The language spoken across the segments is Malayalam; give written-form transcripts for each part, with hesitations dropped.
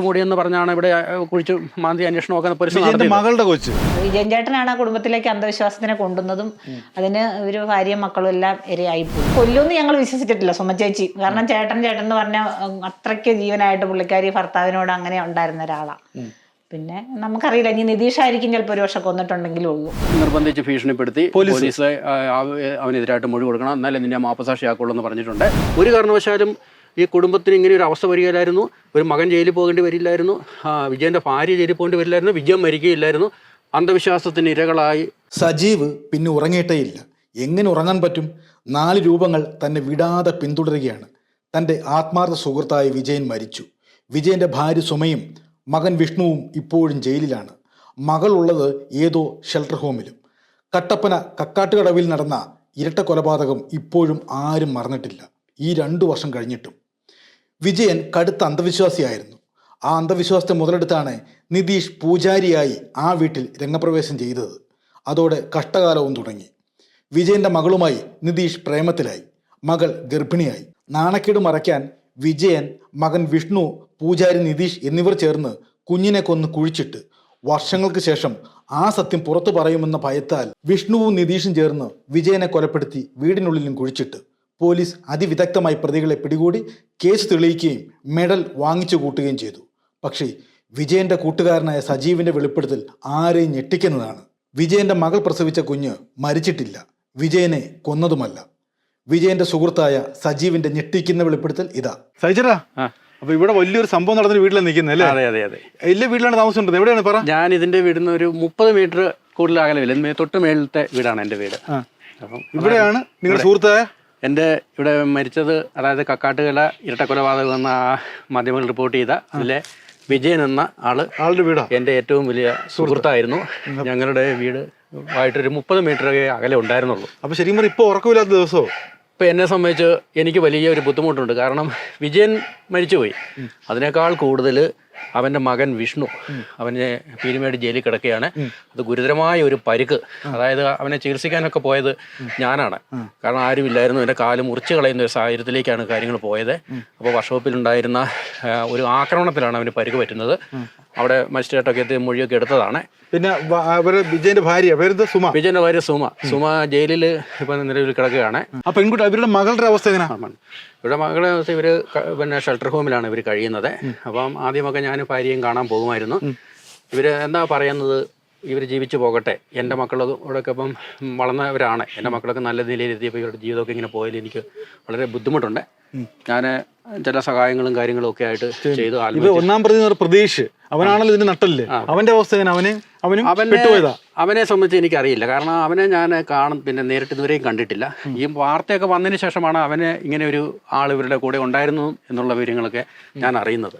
മൂടിയെന്ന് പറഞ്ഞാണ് ഇവിടെ കുഴിച്ച് മാന്തി അന്വേഷണം നോക്കാൻ പോലീസ്. മകളുടെ കൊച്ച് വിജയൻ ചേട്ടനാണ് ആ കുടുംബത്തിലേക്ക് അന്ധവിശ്വാസത്തിനെ കൊണ്ടുവന്നതും അതിന് ഒരു ഭാര്യയും മക്കളും എല്ലാം ഇരയായിപ്പോയി. കൊല്ലുമെന്ന് ഞങ്ങൾ വിശ്വസിച്ചിട്ടില്ല സുമ ചേച്ചി. കാരണം ചേട്ടൻ എന്ന് പറഞ്ഞ അത്രയ്ക്ക് ജീവനായിട്ട് പുള്ളിക്കാരി ഭർത്താവിനോട് അങ്ങനെ ഉണ്ടായിരുന്ന ഒരാളാണ്. പിന്നെ നമുക്കറിയില്ല, ഇനി നിതീഷായിരിക്കും ചിലപ്പോൾ ഒരു വർഷം കൊന്നിട്ടുണ്ടെങ്കിലും ഉള്ളൂ. നിർബന്ധിച്ച് ഭീഷണിപ്പെടുത്തി പോലീസ് അവനെതിരായിട്ട് മൊഴി കൊടുക്കണം, എന്നാലേ നിന്നെ മാപ്പസാക്ഷിയാക്കുള്ളൂ എന്ന് പറഞ്ഞിട്ടുണ്ട്. ഒരു കാരണവശാലും ഈ കുടുംബത്തിന് ഇങ്ങനെ ഒരു അവസ്ഥ വരികയില്ലായിരുന്നു. ഒരു മകൻ ജയിലിൽ പോകേണ്ടി വരില്ലായിരുന്നു, വിജയൻ്റെ ഭാര്യ ജയിലിൽ പോകേണ്ടി വരില്ലായിരുന്നു, വിജയം മരിക്കുകയില്ലായിരുന്നു. അന്ധവിശ്വാസത്തിന് ഇരകളായി സജീവ് പിന്നെ ഉറങ്ങിയിട്ടേയില്ല. എങ്ങനെ ഉറങ്ങാൻ പറ്റും? 4 രൂപങ്ങൾ തന്നെ വിടാതെ പിന്തുടരുകയാണ്. തൻ്റെ ആത്മാർത്ഥ സുഹൃത്തായ വിജയൻ മരിച്ചു. വിജയൻ്റെ ഭാര്യ സുമയും മകൻ വിഷ്ണുവും ഇപ്പോഴും ജയിലിലാണ്. മകളുള്ളത് ഏതോ ഷെൽട്ടർ ഹോമിലും. കട്ടപ്പന കക്കാട്ടുകടവിൽ നടന്ന ഇരട്ട കൊലപാതകം ഇപ്പോഴും ആരും മറന്നിട്ടില്ല. ഈ 2 വർഷം കഴിഞ്ഞിട്ടും വിജയൻ കടുത്ത അന്ധവിശ്വാസിയായിരുന്നു. ആ അന്ധവിശ്വാസത്തെ മുതലെടുത്താണ് നിതീഷ് പൂജാരിയായി ആ വീട്ടിൽ രംഗപ്രവേശം ചെയ്തത്. അതോടെ കഷ്ടകാലവും തുടങ്ങി. വിജയൻ്റെ മകളുമായി നിതീഷ് പ്രേമത്തിലായി. മകൾ ഗർഭിണിയായി. നാണക്കേട് മറയ്ക്കാൻ വിജയൻ, മകൻ വിഷ്ണു, പൂജാരി നിതീഷ് എന്നിവർ ചേർന്ന് കുഞ്ഞിനെ കൊന്ന് കുഴിച്ചിട്ട് വർഷങ്ങൾക്ക് ശേഷം ആ സത്യം പുറത്തു പറയുമെന്ന ഭയത്താൽ വിഷ്ണുവും നിതീഷും ചേർന്ന് വിജയനെ കൊലപ്പെടുത്തി വീടിനുള്ളിലും കുഴിച്ചിട്ട് പോലീസ് അതിവിദഗ്ധമായി പ്രതികളെ പിടികൂടി കേസ് തെളിയിക്കുകയും മെഡൽ വാങ്ങിച്ചു കൂട്ടുകയും ചെയ്തു. പക്ഷേ വിജയന്റെ കൂട്ടുകാരനായ സജീവിന്റെ വെളിപ്പെടുത്തൽ ആരെയും ഞെട്ടിക്കുന്നതാണ്. വിജയന്റെ മകൾ പ്രസവിച്ച കുഞ്ഞ് മരിച്ചിട്ടില്ല, വിജയനെ കൊന്നതുമല്ല. വിജയന്റെ സുഹൃത്തായ സജീവിന്റെ ഞെട്ടിക്കുന്ന വെളിപ്പെടുത്തൽ ഇതാ. സജിച്ചേട്ടാ, അപ്പൊ ഇവിടെ വലിയൊരു സംഭവം നടന്ന വീട്ടിലാണ് നിൽക്കുന്നത് അല്ലേ? അതെ അതെ അതെ. എല്ലാ വീട്ടിലാണ് താമസം? എവിടെയാണ് പറ? ഞാൻ ഇതിന്റെ വീടിന്ന് ഒരു 30 മീറ്റർ കൂടുതൽ അകലമില്ല. തൊട്ട് മേളത്തെ വീടാണ് എൻ്റെ വീട്. അപ്പം ഇവിടെയാണ് നിങ്ങളുടെ സുഹൃത്തായ എൻ്റെ ഇവിടെ മരിച്ചത്, അതായത് കക്കാട്ടുകല ഇരട്ടക്കൊലപാതകം എന്ന ആ മാധ്യമങ്ങൾ റിപ്പോർട്ട് ചെയ്ത അതിലെ വിജയൻ എന്ന ആളുടെ വീടാ എൻ്റെ ഏറ്റവും വലിയ സുഹൃത്തായിരുന്നു. ഞങ്ങളുടെ വീട് ആയിട്ടൊരു 30 മീറ്റർ അകലെ ഉണ്ടായിരുന്നുള്ളൂ. അപ്പൊ ശരിക്കും പറഞ്ഞാൽ ഇപ്പൊ ഉറക്കമില്ലാത്ത ദിവസവും ഇപ്പം എന്നെ സംബന്ധിച്ച് എനിക്ക് വലിയ ഒരു ബുദ്ധിമുട്ടുണ്ട്. കാരണം വിജയൻ മരിച്ചുപോയി, അതിനേക്കാൾ കൂടുതൽ അവൻ്റെ മകൻ വിഷ്ണു, അവനെ പീരുമേട് ജയിലിൽ കിടക്കുകയാണ്. അത് ഗുരുതരമായ ഒരു പരിക്ക്. അതായത് അവനെ ചികിത്സിക്കാനൊക്കെ പോയത് ഞാനാണ്. കാരണം ആരുമില്ലായിരുന്നു. എൻ്റെ കാല് മുറിച്ച് കളയുന്ന ഒരു സാഹചര്യത്തിലേക്കാണ് കാര്യങ്ങൾ പോയത്. അപ്പോൾ വർക്ക്ഷോപ്പിലുണ്ടായിരുന്ന ഒരു ആക്രമണത്തിലാണ് അവന് പരിക്ക് പറ്റുന്നത്. അവിടെ മജിസ്ട്രേറ്റൊക്കെ എത്തി മൊഴിയൊക്കെ എടുത്തതാണ്. പിന്നെ വിജയന്റെ ഭാര്യ പേര് സുമ. വിജയന്റെ ഭാര്യ സുമ ജയിലിൽ ഇപ്പം നിലവിൽ കിടക്കുകയാണ്. ആ പെൺകുട്ടി അവരുടെ മകളുടെ അവസ്ഥ എങ്ങനെയാണ്? ഇവിടെ മകളെ അവസ്ഥ ഇവർ പിന്നെ ഷെൽട്ടർ ഹോമിലാണ് ഇവർ കഴിയുന്നത്. അപ്പം ആദ്യമൊക്കെ ഞാൻ ഭാര്യയും കാണാൻ പോകുമായിരുന്നു. ഇവർ എന്താ പറയുന്നത്, ഇവർ ജീവിച്ചു പോകട്ടെ, എൻ്റെ മക്കളോടൊക്കെ ഇപ്പം വളർന്നവരാണ്. എൻ്റെ മക്കളൊക്കെ നല്ല നിലയിൽ എത്തിയപ്പോൾ ഇവരുടെ ജീവിതമൊക്കെ ഇങ്ങനെ പോയതിൽ എനിക്ക് വളരെ ബുദ്ധിമുട്ടുണ്ട്. ഞാൻ ചില സഹായങ്ങളും കാര്യങ്ങളും ഒക്കെ ആയിട്ട് ചെയ്തു. ഒന്നാം പ്രതീക്ഷ അവനാണല്ലോ ഇതിന്റെ നട്ടല്ലേ, അവന്റെ അവസ്ഥ അവനെ സംബന്ധിച്ച് എനിക്കറിയില്ല. കാരണം അവനെ ഞാൻ പിന്നെ നേരിട്ട് ഇതുവരെയും കണ്ടിട്ടില്ല. ഈ വാർത്തയൊക്കെ വന്നതിന് ശേഷമാണ് അവനെ ഇങ്ങനെ ഒരു ആൾ ഇവരുടെ കൂടെ ഉണ്ടായിരുന്നു എന്നുള്ള വിവരങ്ങളൊക്കെ ഞാൻ അറിയുന്നത്.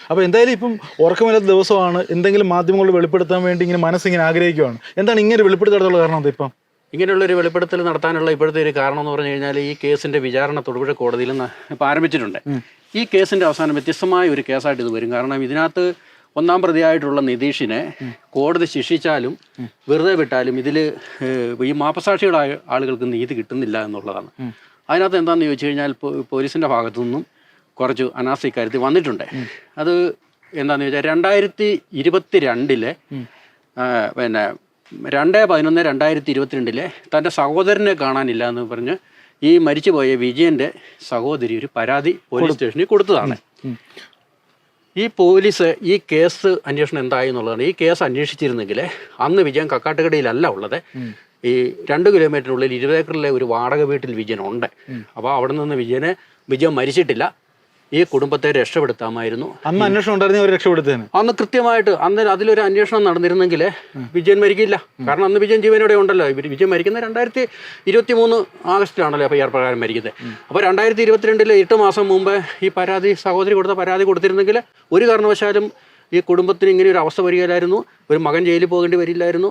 അപ്പൊ എന്തായാലും ഇപ്പം ഉറക്കമില്ലാത്ത ദിവസമാണ്. എന്തെങ്കിലും മാധ്യമങ്ങൾ വെളിപ്പെടുത്താൻ വേണ്ടി ഇങ്ങനെ മനസ്സിങ്ങനെ ആഗ്രഹിക്കുകയാണ്. എന്താണ് ഇങ്ങനെ വെളിപ്പെടുത്താനുള്ള കാരണം? അത് ഇപ്പം ഇങ്ങനെയുള്ളൊരു വെളിപ്പെടുത്തൽ നടത്താനുള്ള ഇപ്പോഴത്തെ ഒരു കാരണം എന്ന് പറഞ്ഞു കഴിഞ്ഞാൽ, ഈ കേസിൻ്റെ വിചാരണ തൊടുപുഴ കോടതിയിൽ ഇപ്പോൾ ആരംഭിച്ചിട്ടുണ്ട്. ഈ കേസിൻ്റെ അവസാനം വ്യത്യസ്തമായ ഒരു കേസായിട്ട് ഇത് വരും. കാരണം ഇതിനകത്ത് ഒന്നാം പ്രതിയായിട്ടുള്ള നിതീഷിനെ കോടതി ശിക്ഷിച്ചാലും വെറുതെ വിട്ടാലും ഇതിൽ ഈ മാപ്പസാക്ഷികളായ ആളുകൾക്ക് നീതി കിട്ടുന്നില്ല എന്നുള്ളതാണ്. അതിനകത്ത് എന്താണെന്ന് ചോദിച്ചു കഴിഞ്ഞാൽ, പോലീസിൻ്റെ ഭാഗത്തു നിന്നും കുറച്ച് അനാസ്ഥ ഇക്കാര്യത്തിൽ വന്നിട്ടുണ്ട്. അത് എന്താണെന്ന് ചോദിച്ചാൽ 2022 പിന്നെ 2/11/2022 തൻ്റെ സഹോദരനെ കാണാനില്ല എന്ന് പറഞ്ഞ് ഈ മരിച്ചുപോയ വിജയൻ്റെ സഹോദരി ഒരു പരാതി പോലീസ് സ്റ്റേഷനിൽ കൊടുത്തതാണ്. ഈ പോലീസ് ഈ കേസ് അന്വേഷണം എന്തായി എന്നുള്ളതാണ്. ഈ കേസ് അന്വേഷിച്ചിരുന്നെങ്കിൽ അന്ന് വിജയൻ കക്കാട്ടുകടയിലല്ല ഉള്ളത്. ഈ 2 കിലോമീറ്ററിനുള്ളിൽ 20 ഏക്കറിലെ ഒരു വാടക വീട്ടിൽ വിജയൻ ഉണ്ട്. അപ്പോൾ അവിടെ നിന്ന് വിജയൻ മരിച്ചിട്ടില്ല. ഈ കുടുംബത്തെ രക്ഷപ്പെടുത്താമായിരുന്നു. അന്ന് അന്വേഷണം ഉണ്ടായിരുന്നു, രക്ഷപ്പെടുത്തേന് അന്ന് കൃത്യമായിട്ട് അതിലൊരു അന്വേഷണം നടന്നിരുന്നെങ്കിൽ വിജയൻ മരിക്കില്ല. കാരണം അന്ന് വിജയൻ ജീവനോടെ ഉണ്ടല്ലോ. വിജയൻ മരിക്കുന്നത് 2023 ആഗസ്റ്റിലാണല്ലോ അപ്പോൾ പ്രകാരം മരിക്കുന്നത്. അപ്പോൾ 2022 8 മാസം മുമ്പ് ഈ സഹോദരി കൊടുത്ത പരാതി കൊടുത്തിരുന്നെങ്കിൽ ഒരു കാരണവശാലും ഈ കുടുംബത്തിന് ഇങ്ങനെ ഒരു അവസ്ഥ വരികയില്ലായിരുന്നു. ഒരു മകൻ ജയിലിൽ പോകേണ്ടി വരില്ലായിരുന്നു,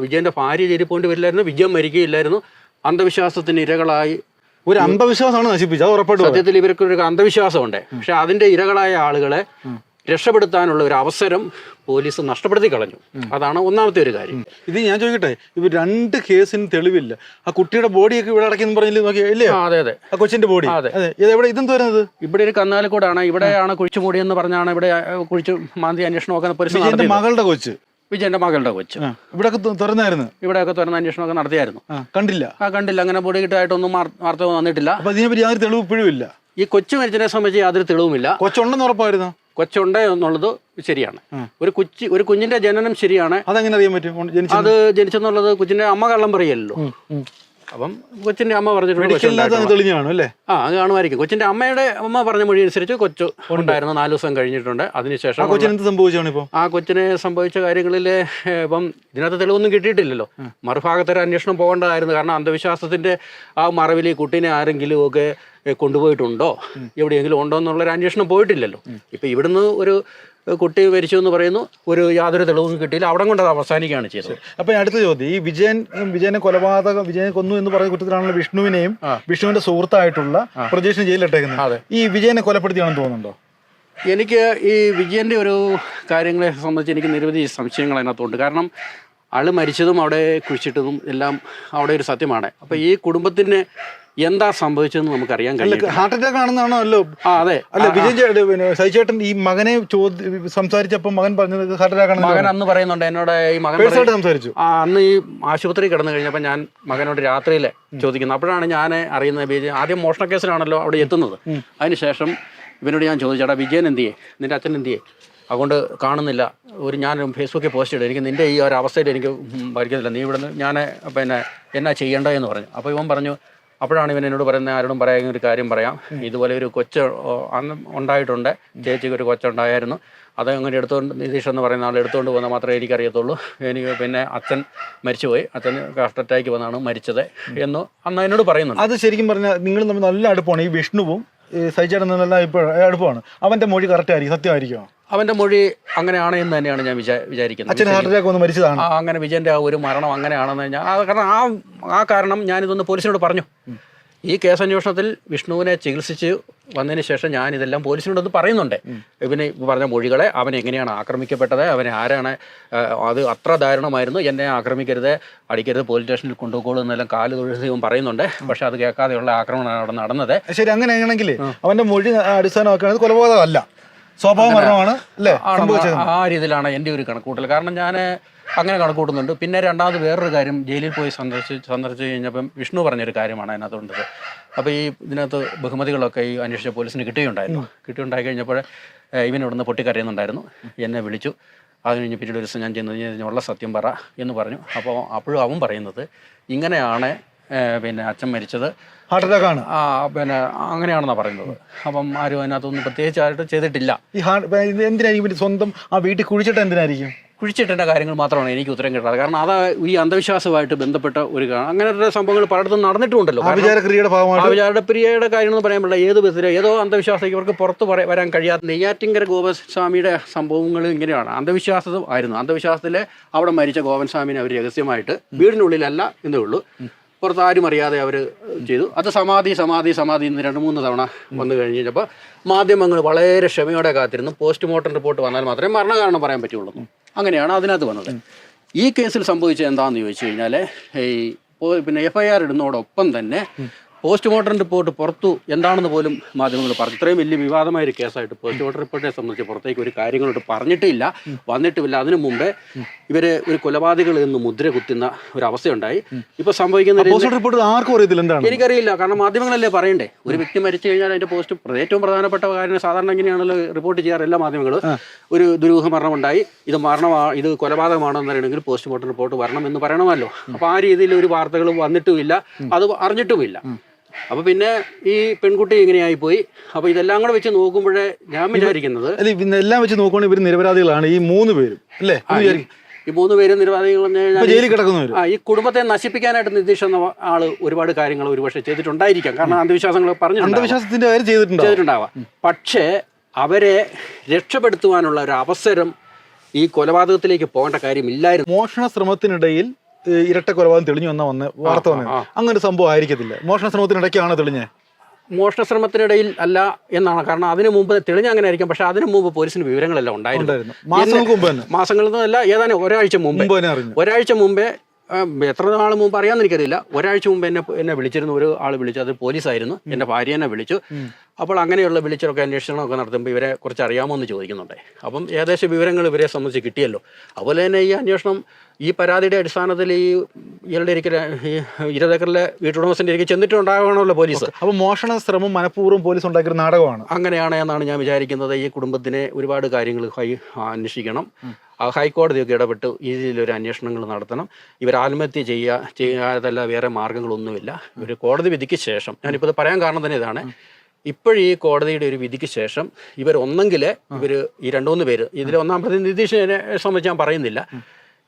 വിജയൻ്റെ ഭാര്യ ജയിലിൽ പോകേണ്ടി വരില്ലായിരുന്നു, വിജയം മരിക്കുകയില്ലായിരുന്നു. അന്ധവിശ്വാസത്തിന് ഇരകളായി ഒരു അന്ധവിശ്വാസമാണ് നശിപ്പിച്ചത്. സത്യത്തിൽ ഇവർക്കൊരു അന്ധവിശ്വാസമുണ്ട്. പക്ഷെ അതിൻ്റെ ഇരകളായ ആളുകളെ രക്ഷപ്പെടുത്താനുള്ള ഒരു അവസരം പോലീസ് നഷ്ടപ്പെടുത്തി കളഞ്ഞു. അതാണ് ഒന്നാമത്തെ ഒരു കാര്യം. ഇത് ഞാൻ ചോദിക്കട്ടെ, ഇവർ 2 കേസിന് തെളിവില്ല. ആ കുട്ടിയുടെ ബോഡിയൊക്കെ ഇവിടെ അടക്കിയെന്ന് പറഞ്ഞില്ലേ, നോക്കിയാ ഇല്ലേ? അതെ അതെ, ആ കൊച്ചിന്റെ ബോഡി. അതെ. എവിടെ ഇതെന്ത് വരുന്നത്? ഇവിടെ ഒരു കന്നാലിക്കൂടാണ്, ഇവിടെയാണ് കുഴിച്ചുമൂടിയെന്ന് പറഞ്ഞാണ് ഇവിടെ കുഴിച്ചു മാന്തി അന്വേഷണമൊക്കെ പോലീസ് വിജയന്റെ മകളുടെ കൊച്ച്. വിജയന്റെ മകളുടെ കൊച്ച് ഇവിടെയൊക്കെ തുറന്നായിരുന്നു. ഇവിടെയൊക്കെ തുറന്ന അന്വേഷണമൊക്കെ നടത്തിയായിരുന്നു. കണ്ടില്ല. കണ്ടില്ല. അങ്ങനെ പൊടി കിട്ടായിട്ടൊന്നും വാർത്ത വന്നിട്ടില്ല. അപ്പൊ ഇതിനെപ്പറ്റി യാതൊരു തെളിവ് ഇപ്പോഴും ഇല്ല. ഈ കൊച്ചു മരിച്ചതിനെ സംബന്ധിച്ച് യാതൊരു തെളിവുമില്ല. കൊച്ചുണ്ടെന്ന് ഉറപ്പായിരുന്നു. കൊച്ചുണ്ട് എന്നുള്ളത് ശരിയാണ്. ഒരു കുഞ്ഞിന്റെ ജനനം ശരിയാണ്. അതെങ്ങനെ അറിയാൻ പറ്റും? അത് ജനിച്ചെന്നുള്ളത് കൊച്ചിന്റെ അമ്മ കള്ളം പറയല്ലോ. അപ്പം കൊച്ചിന്റെ അമ്മ പറഞ്ഞിട്ടുണ്ട് തെളിഞ്ഞാണ്. അത് കാണുമായിരിക്കും. കൊച്ചിന്റെ അമ്മ പറഞ്ഞ മൊഴി അനുസരിച്ച് കൊച്ചു ഉണ്ടായിരുന്നു. 4 ദിവസം കഴിഞ്ഞിട്ടുണ്ട്. അതിനുശേഷം ആ കൊച്ചിനെ സംഭവിച്ച കാര്യങ്ങളിൽ ഇപ്പം ഇതിനകത്ത് തെളിവൊന്നും കിട്ടിയിട്ടില്ലല്ലോ. മറുഭാഗത്തൊരു അന്വേഷണം പോകേണ്ടതായിരുന്നു. കാരണം അന്ധവിശ്വാസത്തിന്റെ ആ മറവിൽ ഈ കുട്ടീനെ ആരെങ്കിലും ഒക്കെ കൊണ്ടുപോയിട്ടുണ്ടോ, എവിടെയെങ്കിലും ഉണ്ടോ എന്നുള്ളൊരു അന്വേഷണം പോയിട്ടില്ലല്ലോ. ഇപ്പം ഇവിടുന്ന് ഒരു കുട്ടി മരിച്ചു എന്ന് പറയുന്നു, യാതൊരു തെളിവും കിട്ടിയില്ല. അവിടെ കൊണ്ട് അത് അവസാനിക്കുകയാണ് ചെയ്തത്. അപ്പൊ അടുത്ത ചോദ്യം, ഈ വിജയനെ കൊന്നു എന്ന് പറയുന്ന കുറ്റത്തിലാണല്ലോ വിഷ്ണുവിന്റെ സുഹൃത്തായിട്ടുള്ള പ്രജേഷിനെ ജയിലിലിട്ടേക്കുന്നത്. ഈ വിജയനെ കൊലപ്പെടുത്തിയാണെന്ന് തോന്നുന്നുണ്ടോ? എനിക്ക് ഈ വിജയന്റെ ഒരു കാര്യങ്ങളെ സംബന്ധിച്ച് എനിക്ക് നിരവധി സംശയങ്ങൾ അതിനകത്തുണ്ട്. കാരണം ആള് മരിച്ചതും അവിടെ കുഴിച്ചിട്ടതും എല്ലാം അവിടെ ഒരു സത്യമാണ്. അപ്പൊ ഈ കുടുംബത്തിന് എന്താ സംഭവിച്ചതെന്ന് നമുക്കറിയാൻ കഴിയും. ഹാർട്ട് അറ്റാക്ക് ആണെന്നാണല്ലോ. അതെ. അല്ല, സൈചേട്ടൻ ഈ മകനെ സംസാരിച്ചപ്പോൾ മകൻ പറഞ്ഞത് ഹാർട്ട് അറ്റാക്ക് ആണ്. മകൻ അന്ന് പറയുന്നുണ്ട് എന്നോട്. ഈ മകൻ സംസാരിച്ചു. അന്ന് ഈ ആശുപത്രി കിടന്നു കഴിഞ്ഞപ്പോൾ ഞാൻ മകനോട് രാത്രിയിൽ ചോദിക്കുന്നത്. അപ്പോഴാണ് ഞാൻ അറിയുന്നത് ആദ്യം മോഷണ കേസിലാണല്ലോ അവിടെ എത്തുന്നത്. അതിനുശേഷം ഇവനോട് ഞാൻ ചോദിച്ചേട്ടാ വിജയൻ എന്തിയേ, നിന്റെ അച്ഛൻ എന്തിയേ, അതുകൊണ്ട് കാണുന്നില്ല. ഞാൻ ഫേസ്ബുക്കിൽ പോസ്റ്റ് ഇടും, എനിക്ക് നിൻ്റെ ഈ ഒരു അവസ്ഥയിൽ എനിക്ക് ഭരിക്കുന്നില്ല, നീ ഇവിടുന്ന് ഞാൻ എന്നാ ചെയ്യേണ്ടതെന്ന് പറഞ്ഞു. അപ്പോൾ ഇവൻ പറഞ്ഞു, അപ്പോഴാണ് ഇവൻ എന്നോട് പറയുന്നത്, ആരോടും പറയാൻ ഒരു കാര്യം പറയാം, ഇതുപോലെ ഒരു കൊച്ച് അന്ന് ഉണ്ടായിട്ടുണ്ട്, ചേച്ചിക്ക് ഒരു കൊച്ചുണ്ടായിരുന്നു, അത് അങ്ങനെ എടുത്തുകൊണ്ട് നിതീഷ് എന്ന് പറയുന്ന ആൾ എടുത്തുകൊണ്ട് പോകുന്ന മാത്രമേ എനിക്കറിയത്തുള്ളൂ. എനിക്ക് പിന്നെ അച്ഛൻ മരിച്ചുപോയി, അച്ഛന് ഹാർട്ട് അറ്റാക്ക് വന്നാണ് മരിച്ചത് എന്ന് അന്ന് എന്നോട് പറയുന്നുണ്ട്. അത് ശരിക്കും പറഞ്ഞാൽ നിങ്ങൾ തമ്മിൽ നല്ല അടുപ്പമാണ്. ഈ വിഷ്ണുവും സൈചേട്ടൻ നല്ല അടുപ്പമാണ്. അവൻ്റെ മൊഴി കറക്റ്റ് ആയിരിക്കും, സത്യമായിരിക്കുമോ? അവൻ്റെ മൊഴി അങ്ങനെയാണ് എന്ന് തന്നെയാണ് ഞാൻ വിചാരിക്കുന്നത്. അച്ഛൻ ഹാർട്ട് അറ്റാക്ക് വന്ന് മരിച്ചതാണ്. അങ്ങനെ വിജയൻ്റെ ആ ഒരു മരണം അങ്ങനെയാണെന്ന് ഞാൻ കാരണം കാരണം ഞാനിതൊന്ന് പോലീസിനോട് പറഞ്ഞു. ഈ കേസന്വേഷണത്തിൽ വിഷ്ണുവിനെ ചികിത്സിച്ച് വന്നതിന് ശേഷം ഞാൻ ഇതെല്ലാം പോലീസിനോടൊന്ന് പറയുന്നുണ്ട്. ഇവന് പറഞ്ഞ മൊഴികളെ, അവൻ എങ്ങനെയാണ് ആക്രമിക്കപ്പെട്ടത്, അവനെ ആരാണ്, അത് അത്ര ദാരുണമായിരുന്നു, എന്നെ ആക്രമിക്കരുത്, അടിക്കരുത്, പോലീസ് സ്റ്റേഷനിൽ കൊണ്ടുപോകുള്ളൂ എന്നെല്ലാം കാല് തൊഴിൽ പറയുന്നുണ്ട്. പക്ഷെ അത് കേൾക്കാതെയുള്ള ആക്രമണമാണ് അവിടെ നടന്നത്. ശരി, അങ്ങനെയാണെങ്കിൽ അവൻ്റെ മൊഴി അടിസ്ഥാനമാക്കുന്നത് കൊലപാതകമല്ല, സ്വാഭാവിക മരണമാണ് അല്ലേ? ആ രീതിയിലാണ് എൻ്റെ ഒരു കണക്കൂട്ടൽ. കാരണം ഞാൻ അങ്ങനെ കണക്കൂട്ടുന്നുണ്ട്. പിന്നെ രണ്ടാമത് വേറൊരു കാര്യം, ജയിലിൽ പോയി സന്ദർശിച്ച് കഴിഞ്ഞപ്പം വിഷ്ണു പറഞ്ഞൊരു കാര്യമാണ് അതിനകത്തുണ്ടത്. അപ്പോൾ ഈ ഇതിനകത്ത് ബഹുമതികളൊക്കെ ഈ അന്വേഷിച്ച പോലീസിന് കിട്ടിയുണ്ടായി കഴിഞ്ഞപ്പോൾ ഇവനിവിടുന്ന് പൊട്ടിക്കരയുന്നുണ്ടായിരുന്നു. എന്നെ വിളിച്ചു. അത് കഴിഞ്ഞ് പിന്നീട് ഒരു ദിവസം ഞാൻ ചെന്ന് സത്യം പറ എന്ന് പറഞ്ഞു. അപ്പോഴും അവൻ പറയുന്നത് ഇങ്ങനെയാണ് പിന്നെ അച്ഛൻ മരിച്ചത്, ഹാർട്ട് അറ്റാക്ക് ആണ്, പിന്നെ അങ്ങനെയാണെന്നാണ് പറയുന്നത്. അപ്പം ആരും അതിനകത്തൊന്നും പ്രത്യേകിച്ചായിട്ട് ചെയ്തിട്ടില്ല. ഈ എന്തിനായിരിക്കും സ്വന്തം ആ വീട്ടിൽ കുഴിച്ചിട്ട് എന്തിനായിരിക്കും? കുഴിച്ചിട്ടേണ്ട കാര്യങ്ങൾ മാത്രമാണ് എനിക്ക് ഉത്തരം കിട്ടാറ്. കാരണം അത് ഈ അന്ധവിശ്വാസമായിട്ട് ബന്ധപ്പെട്ട ഒരു അങ്ങനത്തെ സംഭവങ്ങൾ പലയിടത്തും നടന്നിട്ടുണ്ടല്ലോ. ആചാരപ്രിയയുടെ കാര്യം എന്ന് പറയാൻ പറ്റില്ല. ഏത് വിധത്തിലും ഏതോ അന്ധവിശ്വാസം ഇവർക്ക് പുറത്ത് വരാൻ കഴിയാത്ത നെയ്യാറ്റിങ്കര ഗോപസ്വാമിയുടെ സംഭവങ്ങൾ ഇങ്ങനെയാണ്. ആയിരുന്നു. അന്ധവിശ്വാസത്തിൽ അവിടെ മരിച്ച ഗോപൻസ്വാമിനെ അവർ രഹസ്യമായിട്ട് വീടിനുള്ളിലല്ല എന്നേ ഉള്ളൂ, പുറത്ത് ആരും അറിയാതെ അവർ ചെയ്തു. അത് സമാധി ഇന്ന് 2-3 തവണ വന്നു കഴിഞ്ഞപ്പോൾ മാധ്യമങ്ങൾ വളരെ ക്ഷമയോടെ കാത്തിരുന്നു. പോസ്റ്റ്മോർട്ടം റിപ്പോർട്ട് വന്നാൽ മാത്രമേ മരണകാരണം പറയാൻ പറ്റുള്ളൂ. അങ്ങനെയാണ് അതിനകത്ത് വന്നത്. ഈ കേസിൽ സംഭവിച്ചത് എന്താണെന്ന് ചോദിച്ചു കഴിഞ്ഞാൽ, പിന്നെ FIR ഇടുന്നതോടൊപ്പം തന്നെ പോസ്റ്റ്മോർട്ടം റിപ്പോർട്ട് പുറത്തു എന്താണെന്ന് പോലും മാധ്യമങ്ങൾ പറഞ്ഞു. ഇത്രയും വലിയ വിവാദമായൊരു കേസായിട്ട് പോസ്റ്റ്മോർട്ടം റിപ്പോർട്ടിനെ സംബന്ധിച്ച് പുറത്തേക്ക് ഒരു കാര്യങ്ങളോട് പറഞ്ഞിട്ടില്ല, വന്നിട്ടുമില്ല. അതിനു മുമ്പേ ഇവര് ഒരു കൊലപാതകൾ എന്ന് മുദ്ര കുത്തുന്ന ഒരു അവസ്ഥയുണ്ടായി. ഇപ്പൊ സംഭവിക്കുന്ന എനിക്കറിയില്ല, കാരണം മാധ്യമങ്ങളല്ലേ പറയണ്ടേ. ഒരു വ്യക്തി മരിച്ചു കഴിഞ്ഞാൽ അതിന്റെ ഏറ്റവും പ്രധാനപ്പെട്ട കാര്യം സാധാരണ എങ്ങനെയാണല്ലോ റിപ്പോർട്ട് ചെയ്യാറ് എല്ലാ മാധ്യമങ്ങളും. ഒരു ദുരൂഹ മരണമുണ്ടായി, ഇത് കൊലപാതകമാണെന്ന് അറിയണമെങ്കിൽ പോസ്റ്റ്മോർട്ടം റിപ്പോർട്ട് വരണം എന്ന് പറയണമല്ലോ. അപ്പൊ ആ രീതിയിൽ ഒരു വാർത്തകളും വന്നിട്ടുമില്ല, അത് അറിഞ്ഞിട്ടുമില്ല. അപ്പൊ പിന്നെ ഈ പെൺകുട്ടി ഇങ്ങനെയായി പോയി. അപ്പൊ ഇതെല്ലാം കൂടെ വെച്ച് നോക്കുമ്പോഴേ ഞാൻ വിചാരിക്കുന്നത്, എല്ലാം വെച്ച് നോക്കുമ്പോൾ ഇവർ നിരപരാധികളാണ് ഈ 3 പേരും അല്ലേ? ഈ 3 പേരും നിരപരാധികൾ. ഈ കുടുംബത്തെ നശിപ്പിക്കാനായിട്ട് നിതീഷ് എന്ന ആള് ഒരുപാട് കാര്യങ്ങൾ ഒരുപക്ഷെ ചെയ്തിട്ടുണ്ടായിരിക്കാം. കാരണം അന്ധവിശ്വാസങ്ങൾ അന്ധവിശ്വാസത്തിന്റെ കാര്യം ചെയ്തിട്ടുണ്ടാവാം. പക്ഷേ അവരെ രക്ഷപ്പെടുത്തുവാനുള്ള ഒരു അവസരം ഈ കൊലപാതകത്തിലേക്ക് പോകേണ്ട കാര്യമില്ലായിരുന്നു. മോഷണ ശ്രമത്തിനിടയിൽ ഇരട്ട കൊലപാതകം തെളിഞ്ഞു വന്ന വാർത്ത വന്നത് അങ്ങനെ ഒരു സംഭവം ആയിരിക്കത്തില്ല. മോഷണ ശ്രമത്തിനിടയ്ക്കാണ് തെളിഞ്ഞത്. മോഷണ ശ്രമത്തിനിടയിൽ അല്ല എന്നാണ്. കാരണം അതിനു മുമ്പ് തെളിഞ്ഞ അങ്ങനെ ആയിരിക്കും, പക്ഷെ അതിനു മുമ്പ് പോലീസിന് വിവരങ്ങളെല്ലാം ഉണ്ടായിരുന്നു. മാസങ്ങൾക്ക് മുമ്പ് തന്നെ, മാസങ്ങളിൽ നിന്നല്ല, ഏതാനും ഒരാഴ്ച മുമ്പ് ഒരാഴ്ച മുമ്പേ, എത്ര നാൾ മുമ്പ് അറിയാമെന്ന് എനിക്കറിയില്ല, ഒരാഴ്ച മുമ്പ് എന്നെ വിളിച്ചിരുന്നു. ഒരു ആൾ വിളിച്ചു, അത് പോലീസായിരുന്നു. എൻ്റെ ഭാര്യ എന്നെ വിളിച്ചു. അപ്പോൾ അങ്ങനെയുള്ള വിളിച്ചൊക്കെ അന്വേഷണമൊക്കെ നടത്തുമ്പോൾ ഇവരെ കുറിച്ച് അറിയാമോ എന്ന് ചോദിക്കുന്നുണ്ട്. അപ്പം ഏകദേശം വിവരങ്ങൾ ഇവരെ സംബന്ധിച്ച് കിട്ടിയല്ലോ. അതുപോലെ തന്നെ ഈ അന്വേഷണം ഈ പരാതിയുടെ അടിസ്ഥാനത്തിൽ ഇയാളുടെ ഈ 20 ഏക്കറിലെ വീട്ടുടമസ്ഥൻ്റെ ഇരിക്കും ചെന്നിട്ടുണ്ടാകണമല്ലോ പോലീസ്. അപ്പോൾ മോഷണ ശ്രമം മനഃപൂർവ്വം പോലീസ് ഉണ്ടാക്കിയ നാടകമാണ്. അങ്ങനെയാണ് എന്നാണ് ഞാൻ വിചാരിക്കുന്നത്. ഈ കുടുംബത്തിനെ ഒരുപാട് കാര്യങ്ങൾ അന്വേഷിക്കണം. ഹൈക്കോടതിയൊക്കെ ഇടപെട്ട് ഈ രീതിയിലൊരു അന്വേഷണങ്ങൾ നടത്തണം. ഇവർ ആത്മഹത്യ ചെയ്യാതല്ല വേറെ മാർഗ്ഗങ്ങളൊന്നുമില്ല. ഒരു കോടതി വിധിക്ക് ശേഷം, ഞാനിപ്പോൾ ഇത് പറയാൻ കാരണം തന്നെ ഇതാണ്, ഇപ്പോഴീ കോടതിയുടെ ഒരു വിധിക്ക് ശേഷം ഒന്നെങ്കിൽ ഇവർ ഈ 2-3 പേര്, ഇതിൽ ഒന്നാം പ്രതി നിതീഷിനെ സംബന്ധിച്ച് ഞാൻ പറയുന്നില്ല,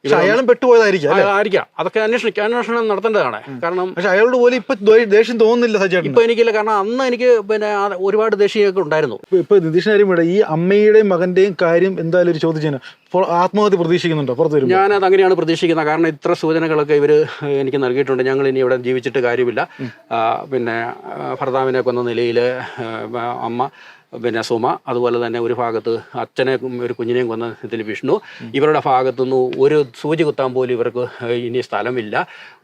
അയാളും പെട്ടുപോയതായിരിക്കും. അതൊക്കെ അന്വേഷണം നടത്തേണ്ടതാണ്. കാരണം പക്ഷെ അയാളോട് പോലും ഇപ്പൊ ദേഷ്യം തോന്നുന്നില്ല സജീവൻ. ഇപ്പൊ എനിക്കില്ല, കാരണം അന്ന് എനിക്ക് ഒരുപാട് ദേഷ്യമൊക്കെ ഉണ്ടായിരുന്നു. ഇപ്പൊ നിതീഷിന്റെ കാര്യം ഇവിടെ, ഈ അമ്മയുടെയും മകന്റെയും കാര്യം എന്തായാലും ഒരു ചോദ്യം ആത്മഹത്യ പ്രതീക്ഷിക്കുന്നുണ്ടോ പുറത്തു വരും? ഞാനത് അങ്ങനെയാണ് പ്രതീക്ഷിക്കുന്നത്. കാരണം ഇത്ര സൂചനകളൊക്കെ ഇവർ എനിക്ക് നൽകിയിട്ടുണ്ട്. ഞങ്ങൾ ഇനി ഇവിടെ ജീവിച്ചിട്ട് കാര്യമില്ല. ഭർത്താവിനെ കൊന്ന നിലയിൽ അമ്മ സുമ, അതുപോലെ തന്നെ ഒരു ഭാഗത്ത് അച്ഛനെ ഒരു കുഞ്ഞിനെയും കൊന്ന ഇതിൽ വിഷ്ണു, ഇവരുടെ ഭാഗത്തുനിന്ന് ഒരു സൂചി കുത്താൻ പോലും ഇവർക്ക് ഇനി സ്ഥലമില്ല,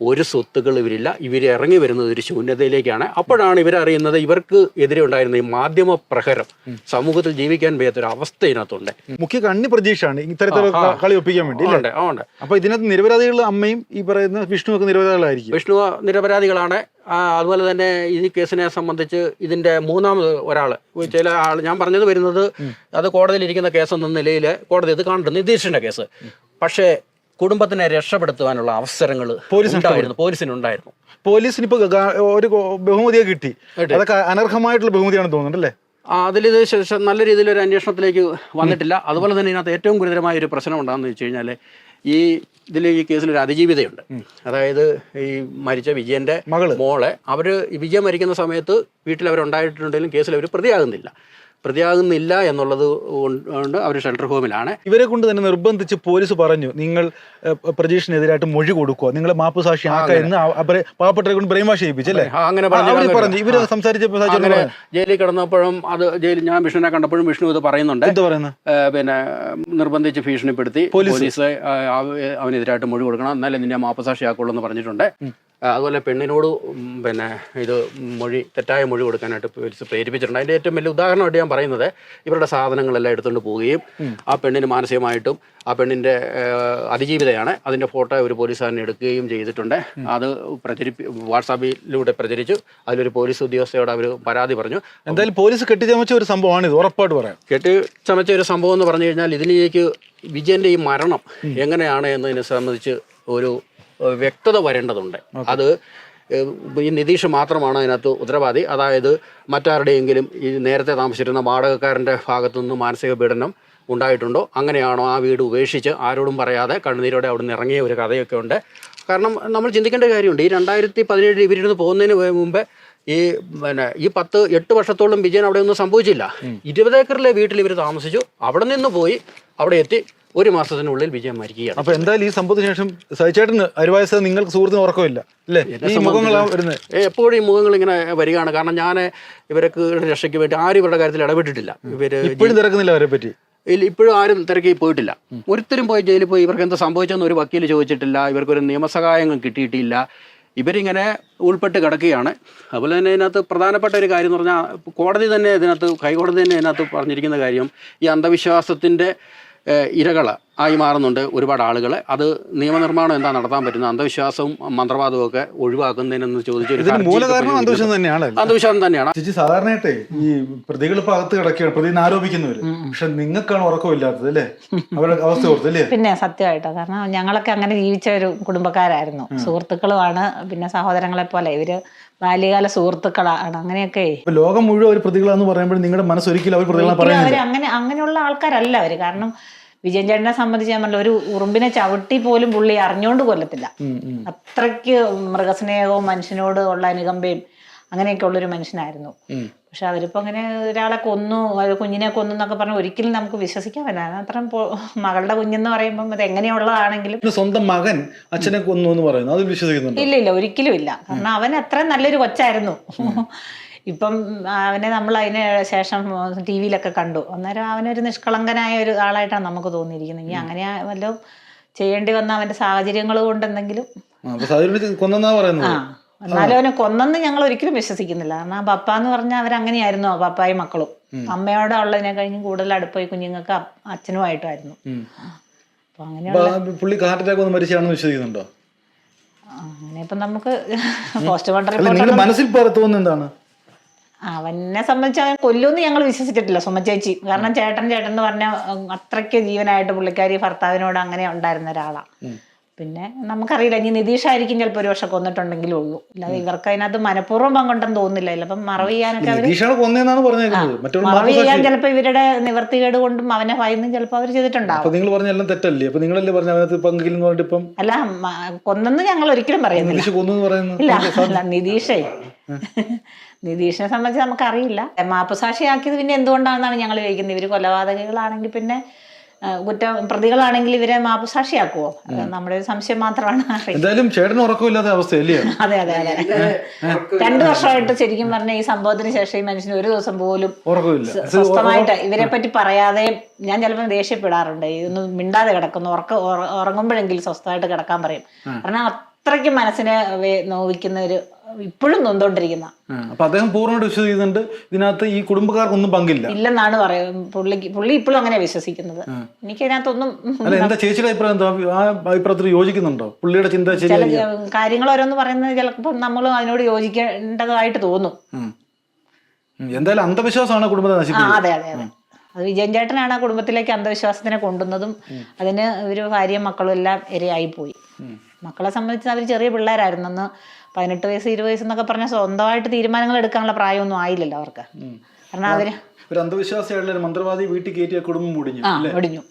ഒരു സ്വത്തുക്കൾ ഇവരില്ല. ഇവർ ഇറങ്ങി വരുന്നത് ഒരു ശൂന്യതയിലേക്കാണ്. അപ്പോഴാണ് ഇവരറിയുന്നത് ഇവർക്ക് എതിരെ ഉണ്ടായിരുന്ന ഈ മാധ്യമ പ്രഹരം, സമൂഹത്തിൽ ജീവിക്കാൻ വയ്യാത്തൊരു അവസ്ഥ ഇതിനകത്തുണ്ട്. മുഖ്യ കണ്ണി പ്രതീക്ഷയാണ് ഇത്തരത്തിലുള്ള കളി ഒപ്പിക്കാൻ വേണ്ടി. ഉണ്ട്. അപ്പൊ ഇതിനകത്ത് നിരപരാധികൾ അമ്മയും ഈ പറയുന്ന വിഷ്ണു ഒക്കെ നിരപരാധികളായിരിക്കും. വിഷ്ണു നിരപരാധികളാണ്. അതുപോലെ തന്നെ ഈ കേസിനെ സംബന്ധിച്ച് ഇതിന്റെ 3ാമത് ഒരാൾ, ചില ആൾ, ഞാൻ പറഞ്ഞത് വരുന്നത് അത് കോടതിയിലിരിക്കുന്ന കേസെന്ന നിലയിൽ കോടതി ഇത് കണ്ടു, നിതീഷിന്റെ കേസ്. പക്ഷേ കുടുംബത്തിനെ രക്ഷപ്പെടുത്തുവാനുള്ള അവസരങ്ങൾ പോലീസിനുണ്ടായിരുന്നു. പോലീസിന് ഇപ്പൊ ഒരു ബഹുമതിയെ കിട്ടി, അതൊക്കെ അനർഹമായിട്ടുള്ള ബഹുമതിയാണെന്ന് തോന്നുന്നുണ്ടല്ലേ? അതിലിത് നല്ല രീതിയിലൊരു അന്വേഷണത്തിലേക്ക് വന്നിട്ടില്ല. അതുപോലെ തന്നെ ഇതിനകത്ത് ഏറ്റവും ഗുരുതരമായ ഒരു പ്രശ്നം ഉണ്ടാകുന്ന വെച്ച് കഴിഞ്ഞാൽ ഈ കേസിലൊരു അതിജീവിതയുണ്ട്. അതായത് ഈ മരിച്ച വിജയന്റെ മോളെ വിജയൻ മരിക്കുന്ന സമയത്ത് വീട്ടിൽ അവരുണ്ടായിട്ടുണ്ടെങ്കിലും കേസിൽ അവർ പ്രതിയാകുന്നില്ല എന്നുള്ളത് കൊണ്ട് അവർ ഷെൽട്ടർ ഹോമിലാണ്. ഇവരെ കൊണ്ട് തന്നെ നിർബന്ധിച്ച് പോലീസ് പറഞ്ഞു, നിങ്ങൾ പ്രജീഷിനെതിരായിട്ട് മൊഴി കൊടുക്കുക, നിങ്ങളെ മാപ്പ് സാക്ഷി ആക്കുക എന്ന് പാവപ്പെട്ടവരെ കൊണ്ട് ബ്രെയിൻ വാഷ് ചെയ്യിപ്പിച്ചല്ലേ? അങ്ങനെ പറഞ്ഞു. ഇവര് സംസാരിച്ചപ്പോൾ ജയിലിൽ കിടന്നപ്പോഴും ഞാൻ വിഷ്ണുവിനെ കണ്ടപ്പോഴും വിഷ്ണു ഇത് പറയുന്നുണ്ട്. എന്താ പറയുന്നത്? നിർബന്ധിച്ച് ഭീഷണിപ്പെടുത്തി പോലീസ് അവനെതിരായിട്ട് മൊഴി കൊടുക്കണം, എന്നാലേ നിന്നെ മാപ്പ് സാക്ഷി ആക്കുള്ളൂ എന്ന് പറഞ്ഞിട്ടുണ്ട്. അതുപോലെ പെണ്ണിനോട് ഇത് തെറ്റായ മൊഴി കൊടുക്കാനായിട്ട് പോലീസ് പ്രേരിപ്പിച്ചിട്ടുണ്ട്. അതിൻ്റെ ഏറ്റവും വലിയ ഉദാഹരണമായിട്ട് ഞാൻ പറയുന്നത്, ഇവരുടെ സാധനങ്ങളെല്ലാം എടുത്തുകൊണ്ട് പോവുകയും ആ പെണ്ണിന് മാനസികമായിട്ടും, ആ പെണ്ണിൻ്റെ അതിജീവിതയാണ്, അതിൻ്റെ ഫോട്ടോ ഒരു പോലീസുകാരനെ എടുക്കുകയും ചെയ്തിട്ടുണ്ട്. അത് വാട്സാപ്പിലൂടെ പ്രചരിച്ചു. അതിലൊരു പോലീസ് ഉദ്യോഗസ്ഥയോട് അവർ പരാതി പറഞ്ഞു. എന്തായാലും പോലീസ് കെട്ടിച്ചമച്ച ഒരു സംഭവമാണ് ഇത്, ഉറപ്പായിട്ട് പറയാം. കെട്ടിച്ചമച്ച ഒരു സംഭവം എന്ന് പറഞ്ഞു കഴിഞ്ഞാൽ, ഇതിലേക്ക് വിജയൻ്റെ ഈ മരണം എങ്ങനെയാണ് എന്നതിനെ സംബന്ധിച്ച് ഒരു വ്യക്തത വരേണ്ടതുണ്ട്. അത് ഈ നിതീഷ് മാത്രമാണ് അതിനകത്ത് ഉത്തരവാദി. അതായത് മറ്റാരുടെയെങ്കിലും ഈ നേരത്തെ താമസിച്ചിരുന്ന വാടകക്കാരൻ്റെ ഭാഗത്തുനിന്ന് മാനസിക പീഡനം ഉണ്ടായിട്ടുണ്ടോ, അങ്ങനെയാണോ ആ വീട് ഉപേക്ഷിച്ച് ആരോടും പറയാതെ കണ്ണുനീരോടെ അവിടെ നിന്ന് ഇറങ്ങിയ ഒരു കഥയൊക്കെ ഉണ്ട്. കാരണം നമ്മൾ ചിന്തിക്കേണ്ട കാര്യമുണ്ട്, ഈ 2017 ഇവരിരുന്ന് പോകുന്നതിന് മുമ്പേ ഈ 8 വർഷത്തോളം വിജയൻ അവിടെ ഒന്നും സംഭവിച്ചില്ല. 20 ഏക്കറിലെ വീട്ടിൽ ഇവർ താമസിച്ചു. അവിടെ നിന്ന് പോയി അവിടെ എത്തി 1 മാസത്തിനുള്ളിൽ വിജയം മരിക്കുകയാണ്. അപ്പൊ എന്തായാലും ഈ സംഭവത്തിന് ശേഷം സഹിച്ചേട്ടന് അരുവായസ നിങ്ങൾക്ക് സുഹൃത്തിന് ഉറക്കമില്ല അല്ലേ? എപ്പോഴും ഈ മുഖങ്ങൾ ഇങ്ങനെ വരികയാണ്. കാരണം ഞാൻ ഇവർക്ക് രക്ഷയ്ക്ക് വേണ്ടി ആരും ഇവരുടെ കാര്യത്തിൽ ഇടപെട്ടിട്ടില്ല. ഇപ്പോഴും തിരക്കുന്നില്ല അവരെ പറ്റി. ഇപ്പോഴും ആരും തിരക്കി പോയിട്ടില്ല. ഒരുത്തരും പോയി ജയിലിൽ പോയി ഇവർക്ക് എന്താ സംഭവിച്ചെന്ന് ഒരു വക്കീൽ ചോദിച്ചിട്ടില്ല. ഇവർക്കൊരു നിയമസഹായങ്ങൾ കിട്ടിയിട്ടില്ല. ഇവരിങ്ങനെ ഉൾപ്പെട്ട് കിടക്കുകയാണ്. അതുപോലെ തന്നെ ഇതിനകത്ത് പ്രധാനപ്പെട്ട ഒരു കാര്യം എന്ന് പറഞ്ഞാൽ, ഹൈക്കോടതി തന്നെ ഇതിനകത്ത് പറഞ്ഞിരിക്കുന്ന കാര്യം, ഈ അന്ധവിശ്വാസത്തിൻ്റെ ഇരകൾ ആയി മാറുന്നുണ്ട് ഒരുപാട് ആളുകൾ. അത് നിയമനിർമ്മാണം എന്താ നടത്താൻ പറ്റുന്നത്, അന്ധവിശ്വാസവും മന്ത്രവാദവും ഒക്കെ ഒഴിവാക്കുന്നതിനെന്ന് ചോദിച്ചൊരു അന്ധവിശ്വാസം തന്നെയാണ്. ചേച്ചി, സാധാരണയായിട്ടേ ഈ പ്രതികൾ ഇപ്പൊ അകത്ത് കിടക്കുകയാണ്, പ്രതിന്ന് ആരോപിക്കുന്നവര്, പക്ഷെ നിങ്ങൾക്കാണ് ഉറക്കമില്ലാത്തത് അല്ലേ? അവരുടെ അവസ്ഥ ഓർത്തല്ലേ? പിന്നെ സത്യമായിട്ടോ, കാരണം ഞങ്ങളൊക്കെ അങ്ങനെ ജീവിച്ച ഒരു കുടുംബക്കാരായിരുന്നു, സുഹൃത്തുക്കളുമാണ്, പിന്നെ സഹോദരങ്ങളെ പോലെ. ഇവര് ബാല്യകാല സുഹൃത്തുക്കളാണ്. അങ്ങനെയൊക്കെ ലോകം മുഴുവൻ ഒരു പ്രതികളാന്ന് പറയുമ്പോൾ നിങ്ങളുടെ മനസ്സൊരിക്കലും അവർ പ്രതികളാണ്. അങ്ങനെയുള്ള ആൾക്കാരല്ല അവര്. കാരണം വിജയൻ ചേട്ടനെ സംബന്ധിച്ച് ഞാൻ പറഞ്ഞ, ഒരു ഉറുമ്പിനെ ചവിട്ടി പോലും പുള്ളി അറിഞ്ഞോണ്ട് കൊല്ലത്തില്ല. അത്രയ്ക്ക് മൃഗസ്നേഹവും മനുഷ്യനോട് ഉള്ള അനുകമ്പയും അങ്ങനെയൊക്കെ ഉള്ളൊരു മനുഷ്യനായിരുന്നു. പക്ഷെ അവരിപ്പോ അങ്ങനെ ഒരാളെ കൊന്നു, കുഞ്ഞിനെ കൊന്നു എന്നൊക്കെ പറഞ്ഞാൽ ഒരിക്കലും നമുക്ക് വിശ്വസിക്കാൻ പറ്റില്ല. അത്രയും മകളുടെ കുഞ്ഞെന്ന് പറയുമ്പോൾ അത് എങ്ങനെയുള്ളതാണെങ്കിലും സ്വന്തം മകൻ അച്ഛനെ കൊന്നു എന്ന് പറയുന്നു, അത് വിശ്വസിക്കുന്നുണ്ട്? ഇല്ല, ഒരിക്കലും ഇല്ല. കാരണം അവൻ അത്രയും നല്ലൊരു കൊച്ചായിരുന്നു. ഇപ്പം അവനെ നമ്മൾ അതിന് ശേഷം ടി വിയിലൊക്കെ കണ്ടു. അന്നേരം അവനൊരു നിഷ്കളങ്കനായ ഒരു ആളായിട്ടാണ് നമുക്ക് തോന്നിയിരിക്കുന്നത്. ഇനി അങ്ങനെ വല്ലതും ചെയ്യേണ്ടി വന്ന അവന്റെ സാഹചര്യങ്ങൾ കൊണ്ട് എന്തെങ്കിലും കൊന്നാ പറയുന്നത്. എന്നാലും അവനെ കൊന്നെന്ന് ഞങ്ങൾ ഒരിക്കലും വിശ്വസിക്കുന്നില്ല. കാരണം ആ പപ്പ എന്ന് പറഞ്ഞാൽ അവരങ്ങനെയായിരുന്നു, പപ്പായും മക്കളും. അമ്മയോടെ ഉള്ളതിനെ കഴിഞ്ഞ് കൂടുതൽ അടുപ്പം ഈ കുഞ്ഞുങ്ങൾക്ക് അച്ഛനുമായിട്ടായിരുന്നു. അപ്പൊ അങ്ങനെയുള്ള പുള്ളി ഹാർട്ട് അറ്റാക്ക് വന്ന് മരിച്ചാണെന്ന് വിശ്വസിക്കുന്നുണ്ടോ? അങ്ങനെ ഇപ്പൊ നമുക്ക് പോസ്റ്റ്മോർട്ടം മനസ്സിൽ തോന്നുന്നത് എന്താണ്? അവനെ സംബന്ധിച്ച് അവൻ കൊല്ലുമെന്ന് ഞങ്ങൾ വിശ്വസിച്ചിട്ടില്ല, സുമചേച്ചി. കാരണം ചേട്ടൻ എന്ന് പറഞ്ഞ അത്രയ്ക്ക് ജീവനായിട്ട് പുള്ളിക്കാരി ഭർത്താവിനോട് അങ്ങനെ ഉണ്ടായിരുന്ന ഒരാളാ. പിന്നെ നമുക്കറിയില്ല, ഇനി നിതീഷായിരിക്കും ചിലപ്പോൾ ഒരു വർഷം കൊന്നിട്ടുണ്ടെങ്കിലും ഉള്ളൂ. അല്ലാതെ ഇവർക്ക് അതിനകത്ത് മനഃപൂർവ്വം പങ്കുണ്ടെന്ന് തോന്നുന്നില്ല. ചിലപ്പം മറവ് ചെയ്യാനൊക്കെ മറവ് ചെയ്യാൻ ചിലപ്പോൾ ഇവരുടെ നിവർത്തികേട് കൊണ്ടും അവനെ ഭയന്നും ചിലപ്പോൾ അവർ ചെയ്തിട്ടുണ്ടാവും. നിങ്ങൾ പറഞ്ഞെല്ലാം തെറ്റല്ലേ? അപ്പൊ നിങ്ങളല്ലേ പറഞ്ഞ അതിനകത്ത് പങ്കില്ലെന്ന് പറഞ്ഞിട്ട് അല്ല, കൊന്നെന്ന് ഞങ്ങൾ ഒരിക്കലും പറയുന്നില്ല. ഇല്ല, അല്ല, നിതീഷിനെ സംബന്ധിച്ച് നമുക്കറിയില്ല. മാപ്പുസാക്ഷിയാക്കിയത് പിന്നെ എന്തുകൊണ്ടാണെന്നാണ് ഞങ്ങൾ ചോദിക്കുന്നത്. ഇവര് കൊലപാതകികളാണെങ്കിൽ പിന്നെ പ്രതികളാണെങ്കിൽ ഇവരെ മാപ്പുസാക്ഷിയാക്കുവോ? നമ്മുടെ ഒരു സംശയം മാത്രമാണ്. എന്തായാലും ചേട്ടന് ഉറക്കമില്ലാത്ത അവസ്ഥയല്ലേ? അതെ അതെ അതെ. 2 വർഷമായിട്ട് ശരിക്കും പറഞ്ഞ ഈ സംഭവത്തിന് ശേഷം ഈ മനുഷ്യന് ഒരു ദിവസം പോലും സ്വസ്ഥമായിട്ട് ഇവരെ പറ്റി പറയാതെ ഞാൻ ചിലപ്പോൾ ദേഷ്യപ്പെടാറുണ്ട്. ഇതൊന്നും മിണ്ടാതെ കിടക്കുന്നു, ഉറങ്ങുമ്പോഴെങ്കിലും സ്വസ്ഥമായിട്ട് കിടക്കാൻ പറയും. കാരണം അത്രയ്ക്ക് മനസ്സിനെ നോവിക്കുന്ന ഒരു, ഇപ്പോഴും നൊന്തോണ്ടിരിക്കുന്ന. അപ്പൊ അദ്ദേഹം പൂർണ്ണമായിട്ട് വിശ്വസിക്കുന്നുണ്ട് ഇതിനകത്ത് ഈ കുടുംബക്കാർക്കൊന്നും പങ്കില്ല ഇല്ലെന്നാണ് പറയുന്നത്. പുള്ളി ഇപ്പോഴും അങ്ങനെ വിശ്വസിക്കുന്നത്. എനിക്ക് അതിനകത്തൊന്നും. എന്താ ചേച്ചിയുടെ അഭിപ്രായം എന്താ? ആ അഭിപ്രായത്തിൽ യോജിക്കുന്നുണ്ടോ? പുള്ളിയുടെ ചിന്ത ചില കാര്യങ്ങൾ ഓരോന്ന് പറയുന്നത് ചിലപ്പോൾ നമ്മൾ അതിനോട് യോജിക്കേണ്ടതായിട്ട് തോന്നും. എന്തായാലും അന്ധവിശ്വാസമാണ് കുടുംബത്തെ നശിപ്പിക്കുന്നത്. അതെ അതെ അതെ. അത് വിജയൻ ചേട്ടനാണ് ആ കുടുംബത്തിലേക്ക് അന്ധവിശ്വാസത്തിനെ കൊണ്ടുവന്നതും അതിന് ഒരു ഭാര്യയും മക്കളും എല്ലാം ഇരയായിപ്പോയി. മക്കളെ സംബന്ധിച്ച് അവർ ചെറിയ പിള്ളേരായിരുന്നു. അന്ന് 18 വയസ്സ് 20 വയസ്സ് എന്നൊക്കെ പറഞ്ഞാൽ സ്വന്തമായിട്ട് തീരുമാനങ്ങൾ എടുക്കാനുള്ള പ്രായമൊന്നും ആയില്ലല്ലോ അവർക്ക്. കാരണം അവര് ഒരു അന്ധവിശ്വാസിയായിട്ടുള്ള ഒരു മന്ത്രവാദി വീട്ടിൽ കയറ്റിയ കുടുംബം മുടിഞ്ഞു.